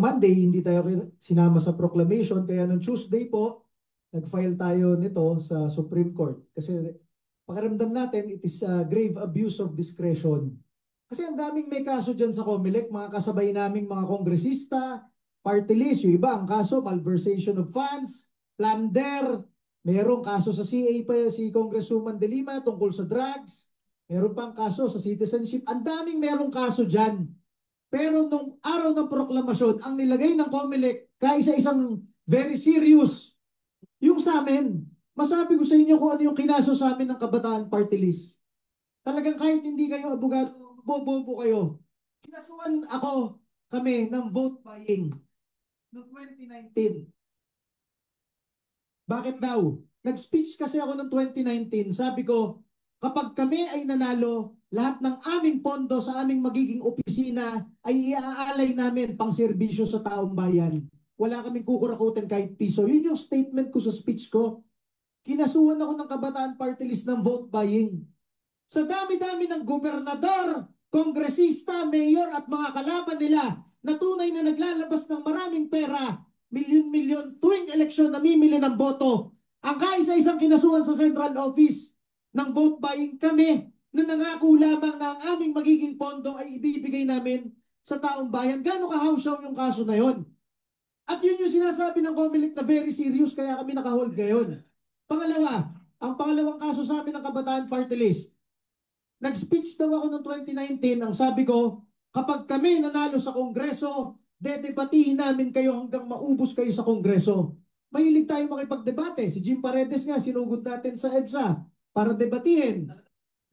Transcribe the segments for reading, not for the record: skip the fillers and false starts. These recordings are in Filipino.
Monday, hindi tayo sinama sa proclamation. Kaya nung Tuesday po, nag-file tayo nito sa Supreme Court. Kasi pakiramdam natin, it is a grave abuse of discretion. Kasi ang daming may kaso dyan sa COMELEC, mga kasabay naming mga kongresista, party list, yung iba, ang kaso, malversation of funds, plunder, merong kaso sa CA pa si Congresswoman De Lima tungkol sa drugs, meron pang kaso sa citizenship, ang daming merong kaso dyan. Pero nung araw ng proklamasyon, ang nilagay ng COMELEC, kaisa-isang very serious, yung sa amin, masabi ko sa inyo kung ano yung kinaso sa amin ng Kabataan Party List. Talagang kahit hindi kayo abogado, bobo kayo. Kinasuhan kami ng vote buying noong 2019. Bakit daw? Nag-speech kasi ako noong 2019. Sabi ko, kapag kami ay nanalo, lahat ng aming pondo sa aming magiging opisina ay iaalay namin pang serbisyo sa taong bayan. Wala kaming kukurakutin kahit piso. Yun yung statement ko sa speech ko. Kinasuhan ako ng Kabataan Party List ng vote buying. Sa dami-dami ng gobernador, kongresista, mayor at mga kalaban nila na tunay na naglalabas ng maraming pera, milyon-milyon tuwing eleksyon namimili ng boto. Ang kaisa-isang kinasuhan sa central office ng vote buying kami na nangako lamang na ang aming magiging pondo ay ibibigay namin sa taong bayan. Gano'ng kahawsaw yung kaso na yon? At yun yung sinasabi ng COMELEC na very serious kaya kami nakahold ngayon. Pangalawa, ang pangalawang kaso sa amin ng Kabataan Party List, nag-speech daw ako noong 2019, ang sabi ko, kapag kami nanalo sa Kongreso, dedebatihin namin kayo hanggang maubos kayo sa Kongreso. Mahilig tayo makipagdebate. Si Jim Paredes nga, sinugod natin sa EDSA para debatihin.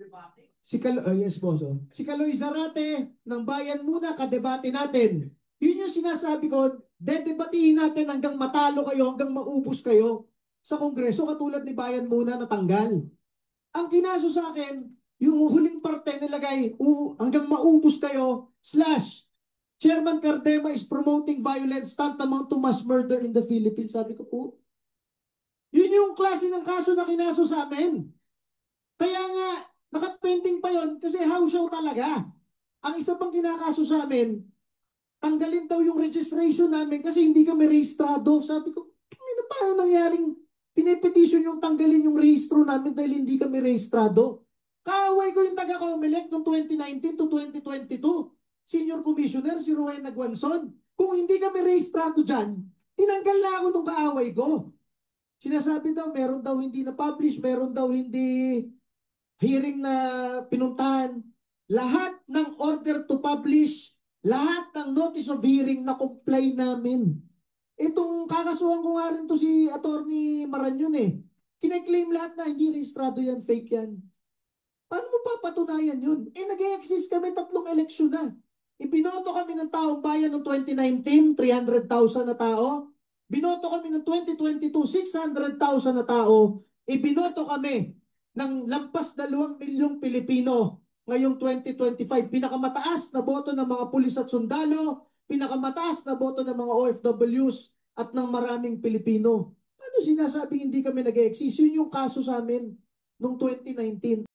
Yes, boss. Si Kaloy Zarate ng Bayan Muna, kadebate natin. Yun yung sinasabi ko, dedebatihin natin hanggang matalo kayo, hanggang maubos kayo sa Kongreso, katulad ni Bayan Muna natanggal. Ang kinaso sa akin, yung huling parte nilagay, hanggang maubos kayo, / Chairman Cardema is promoting violence tantamount to mass murder in the Philippines. Sabi ko po, yun yung klase ng kaso na kinaso sa amin. Kaya nga, nakapending pa yon kasi house show talaga. Ang isa pang kinakaso sa amin, tanggalin daw yung registration namin kasi hindi kami rehistrado. Sabi ko, ano paano nangyaring pinipetition yung tanggalin yung rehistro namin dahil hindi kami rehistrado? Kaaway ko yung taga-COMELEC noong 2019 to 2022. Senior Commissioner, si Ruel Nagwanson. Kung hindi kami rehistrado dyan, tinanggal na ako nung kaaway ko. Sinasabi daw, meron daw hindi na-publish, meron daw hindi hearing na pinuntahan. Lahat ng order to publish, lahat ng notice of hearing na comply namin. Itong kakasuhan ko nga rin to si Attorney Maranyon eh. Kine-claim lahat na hindi rehistrado yan, fake yan. Paano mo papatunayan yun? Nag-e-exist kami 3 eleksyon na. Ibinoto kami ng taong bayan noong 2019, 300,000 na tao. Binoto kami ng 2022, 600,000 na tao. Ibinoto kami ng lampas 2 milyong Pilipino ngayong 2025. Pinakamataas na boto ng mga pulis at sundalo, pinakamataas na boto ng mga OFWs at ng maraming Pilipino. Ano sinasabing hindi kami nag-e-exist? Yun yung kaso sa amin noong 2019.